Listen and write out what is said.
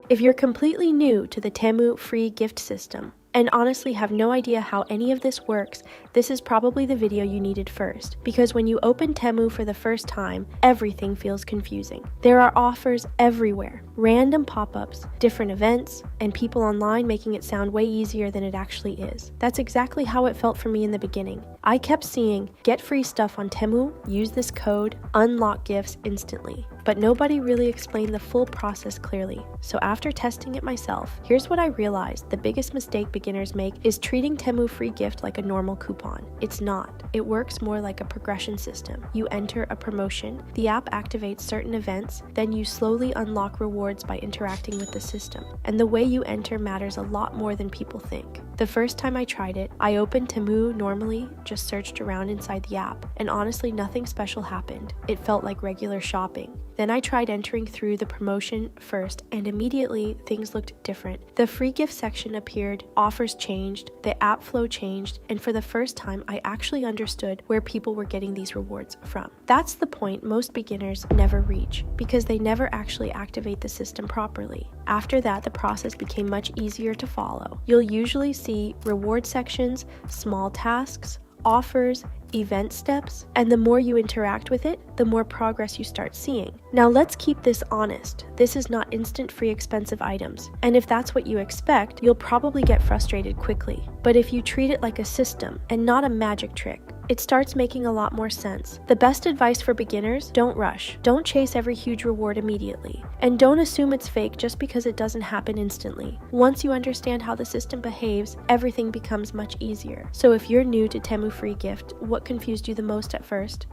If you're completely new to the Temu Free Gift system, and honestly have no idea how any of this works, this is probably the video you needed first, because when you open Temu for the first time, everything feels confusing. There are offers everywhere, random pop-ups, different events, and people online making it sound way easier than it actually is. That's exactly how it felt for me in the beginning. I kept seeing, get free stuff on Temu, use this code, unlock gifts instantly. But nobody really explained the full process clearly. So after testing it myself, here's what I realized: the biggest mistake beginners make is treating Temu Free Gift like a normal coupon. It's not. It works more like a progression system. You enter a promotion, the app activates certain events, then you slowly unlock rewards by interacting with the system. And the way you enter matters a lot more than people think. The first time I tried it, I opened Temu normally, just searched around inside the app, and honestly nothing special happened. It felt like regular shopping. Then I tried entering through the promotion first, and immediately things looked different. The free gift section appeared, offers changed, the app flow changed, and for the first time I actually understood where people were getting these rewards from. That's the point most beginners never reach, because they never actually activate the system properly. After that, the process became much easier to follow. You'll usually see reward sections, small tasks, offers, event steps, and the more you interact with it, the more progress you start seeing. Now let's keep this honest. This is not instant free expensive items, and if that's what you expect, you'll probably get frustrated quickly. But if you treat it like a system and not a magic trick, it starts making a lot more sense. The best advice for beginners: don't rush. Don't chase every huge reward immediately. And don't assume it's fake just because it doesn't happen instantly. Once you understand how the system behaves, everything becomes much easier. So if you're new to Temu Free Gift, what confused you the most at first?